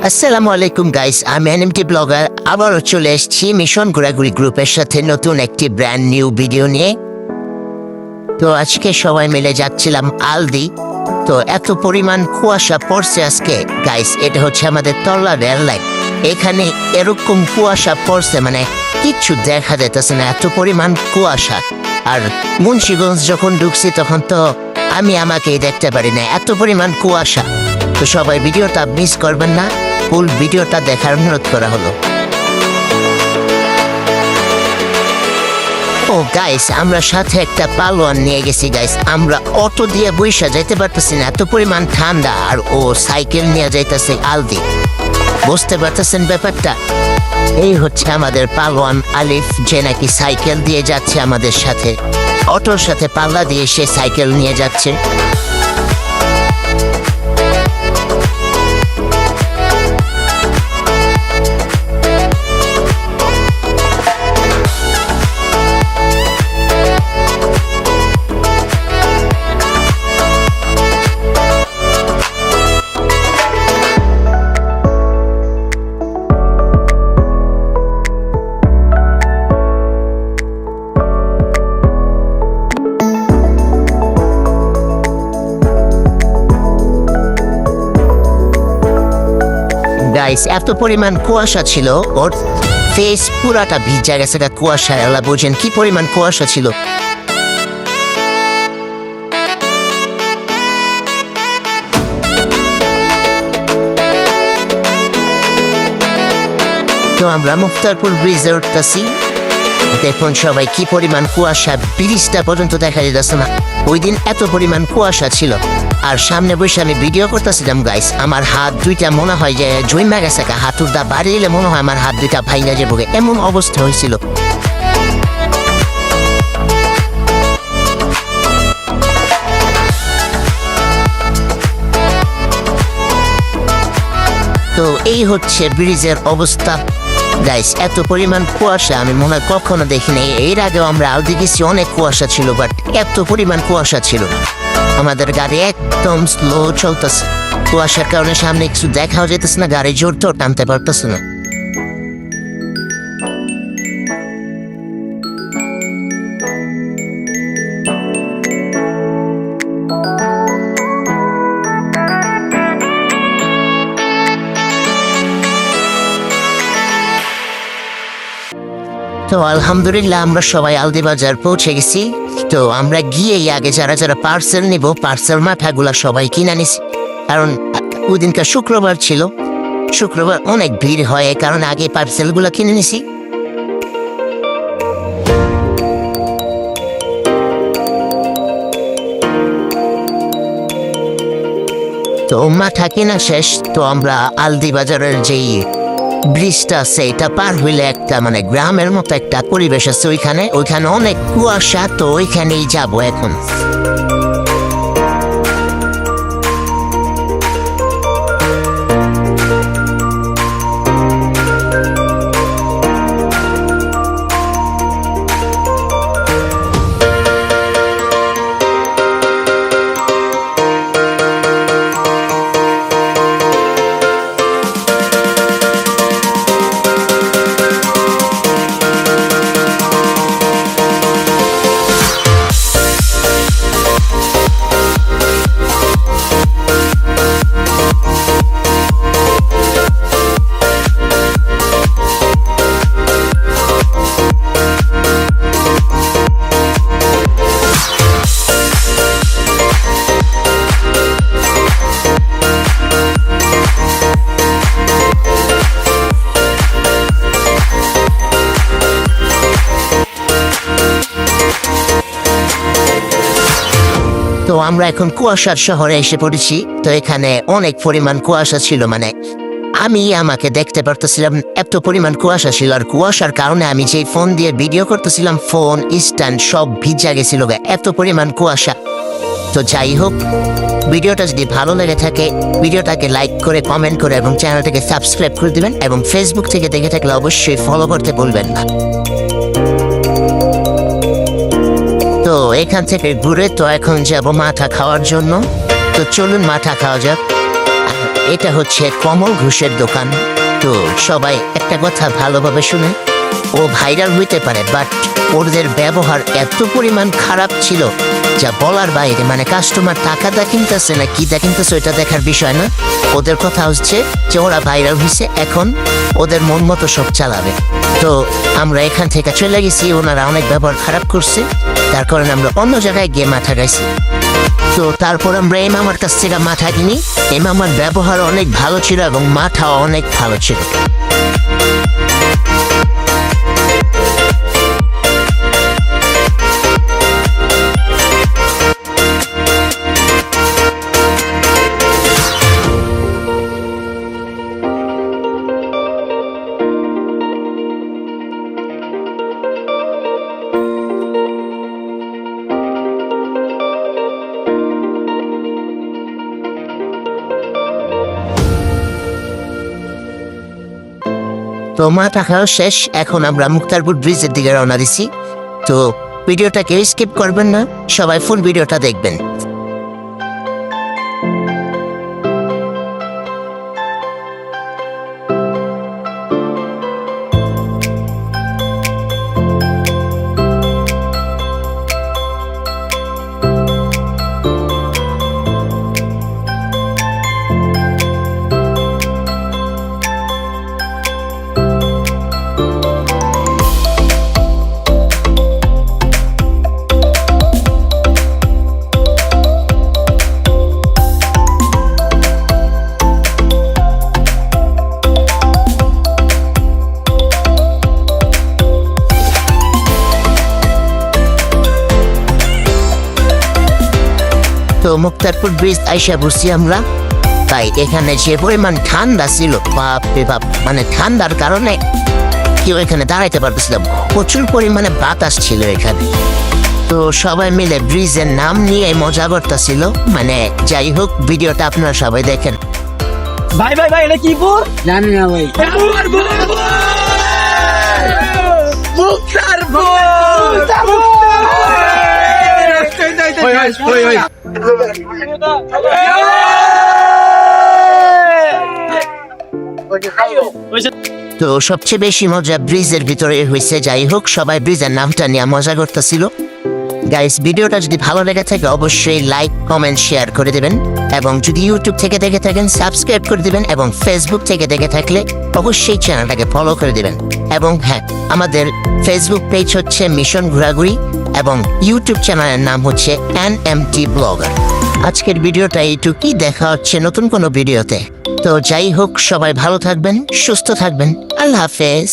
আসসালামু আলাইকুম গাইস, আমি এনএমটি ব্লগার আবারও চলে এসেছি মিশন ঘোরাঘুরি গ্রুপের সাথে নতুন একটি ব্র্যান্ড নিউ ভিডিও নিয়ে। তো আজকে সবাই মিলে যাচ্ছিলাম আলদি। তো এত পরিমাণ কুয়াশা পড়ছে আজকে গাইস, এটা হচ্ছে আমাদের তল্লা রেল লাইন। এখানে এরকম কুয়াশা পড়ছে মানে কিচ্ছু দেখা যাইতেছে না, এত পরিমাণ কুয়াশা। আর মুন্সিগঞ্জ যখন ঢুকছি তখন তো আমি আমাকেই দেখতে পারি না, এত পরিমাণ কুয়াশা। তো সবাই ভিডিওটা মিস করবেন না, ফুল ভিডিওটা দেখার অনুরোধ করা হলো। ও গাইস, আমরা সাথে একটা পালোয়ান নিয়ে গেছি গাইস। আমরা অটো দিয়ে বৈশা যাইতে পারতেছি না, এত পরিমাণ ঠান্ডা। আর ও সাইকেল নিয়ে যাইতেছে আলদি, বুঝতে পারতেছেন ব্যাপারটা? এই হচ্ছে আমাদের পালোয়ান আলিফ, যে নাকি সাইকেল দিয়ে যাচ্ছে আমাদের সাথে। অটোর সাথে পাল্লা দিয়ে সে সাইকেল নিয়ে যাচ্ছে। গাইস, এত পরিমাণ কুয়াশা ছিল, ওর ফেস পুরাটা ভিজা গেছে কুয়াশা। এলা বোঝেন কি পরিমাণ কুয়াশা ছিল। তো আমরা মুক্তারপুর ব্রিজে উঠতেছি, দেখুন সবাই কি পরিমাণ কুয়াশা, ব্রিজটা পর্যন্ত দেখা যেতেছে না। ওই দিন এত পরিমাণ কুয়াশা ছিল। আর সামনে বসে আমি ভিডিও করতেছিলাম গাইস, আমার হাত দুইটা মনে হয় যে জৈমা গেছে, হাতুর দা বাড়ি এলে মনে হয় আমার হাত দুইটা ভাইঙ্গা যাবো, এমন অবস্থা হয়েছিল। তো এই হচ্ছে ব্রিজের অবস্থা গাইস, এত পরিমাণ কুয়াশা আমি মনে হয় কখনো দেখিনি। এর আগেও আমরা আলদি গেছি, অনেক কুয়াশা ছিল, বাট এত পরিমাণ কুয়াশা ছিল না। আমাদের গাড়ি একদম স্লো চলতেছে, কুয়াশার কারণে সামনে কিছু দেখাও যেতেছে না, গাড়ি জোর তো টানতে পারতেছে না। তো আলহামদুলিল্লাহ আমরা সবাই আলদি বাজার পৌঁছে গেছি। তো আমরা গিয়েই আগে যারা যারা পার্সেল নিব, পার্সেল মাথাগুলা সবাই কিনে নিছি, কারণ ওই দিনকার শুক্রবার ছিল, শুক্রবার অনেক ভিড় হয়, এই কারণে আগে পার্সেলগুলো কিনে নিছি। তো মাথা কেনা শেষ, তো আমরা আলদি বাজারের যেই ব্রিজটা আছে এটা পার হইলে একটা মানে গ্রামের মতো একটা পরিবেশ আছে, ওইখানে অনেক কুয়াশা। তো ওইখানেই যাবো এখন। তো আমরা এখন কুয়াশার শহরে এসে পড়েছি। তো এখানে অনেক পরিমাণ কুয়াশা ছিল, মানে আমি আমাকে দেখতে পারতেছিলাম, এত পরিমাণ কুয়াশা ছিল। আর কুয়াশার কারণে আমি যে ফোন দিয়ে ভিডিও করতেছিলাম, ফোন স্ট্যান্ড সব ভিজা গেছিল, এত পরিমাণ কুয়াশা। তো যাই হোক, ভিডিওটা যদি ভালো লেগে থাকে ভিডিওটাকে লাইক করে, কমেন্ট করে এবং চ্যানেলটাকে সাবস্ক্রাইব করে দিবেন, এবং ফেসবুক থেকে দেখে থাকলে অবশ্যই ফলো করতে ভুলবেন না। তো এখান থেকে ঘুরে তো এখন যাব মাথা খাওয়ার জন্য। তো চলুন মাথা খাওয়া যাক। এটা হচ্ছে কমল ঘোষের দোকান। তো সবাই একটা কথা ভালোভাবে শুনে, ও ভাইরাল হইতে পারে বাট ওদের ব্যবহার এত পরিমাণ খারাপ ছিল যা বলার বাইরে। মানে কাস্টমার টাকাটা কিনতেছে না কি কিনতেছে ওইটা দেখার বিষয় না। ওদের কথা হচ্ছে যে ওরা ভাইরাল হয়েছে, এখন ওদের মন মতো সব চালাবে। তো আমরা এখান থেকে চলে গেছি, ওনারা অনেক ব্যবহার খারাপ করছে, তার কারণে আমরা অন্য জায়গায় গিয়ে মাথা গাইছি। তো তারপর আমরা এই মামার কাছ থেকে মাথা কিনি। এই মামার ব্যবহার অনেক ভালো ছিল এবং মাথাও অনেক ভালো ছিল। তো মাথা খাওয়া শেষ, এখন আমরা মুক্তারপুর ব্রিজের দিকে রওনা দিছি। তো ভিডিওটা কেউ স্কিপ করবেন না, সবাই ফুল ভিডিওটা দেখবেন। তো মুক্তারপুর ব্রিজ আইসা বসছি আমরা। তাই এখানে যে পরিমাণ ঠান্ডা ছিল, বাপ রে বাপ, মানে ঠান্ডার কারণে কেউ এখানে দাঁড়াইতে পারতেছিলাম, প্রচুর পরিমাণে বাতাস ছিল এখানে। তো সবাই মিলে ব্রিজের নাম নিয়ে মজা করতেছিল। মানে যাই হোক, ভিডিওটা আপনারা সবাই দেখেন। ভাই ভাই ভাই, এটা কি পুর? জানি না ভাই। তো সবচেয়ে বেশি মজা ব্রিজের ভিতরে হয়েছে। যাই হোক, সবাই ব্রিজের নামটা নিয়ে মজা করতেছিল। গাইস, ভিডিওটা যদি ভালো লেগে থাকে অবশ্যই লাইক কমেন্ট শেয়ার করে দেবেন, এবং যদি ইউটিউব থেকে দেখে থাকেন সাবস্ক্রাইব করে দিবেন, এবং ফেসবুক থেকে দেখে থাকলে অবশ্যই চ্যানেলটাকে ফলো করে দিবেন। এবং হ্যাঁ, আমাদের ফেসবুক পেজ হচ্ছে মিশন ঘোরাঘুরি এবং ইউটিউব চ্যানেলের নাম হচ্ছে NMT ব্লগার। আজকের ভিডিওটা এইটুকুই, দেখা হচ্ছে নতুন কোনো ভিডিওতে। তো যাই হোক, সবাই ভালো থাকবেন, সুস্থ থাকবেন, আল্লাহ হাফেজ।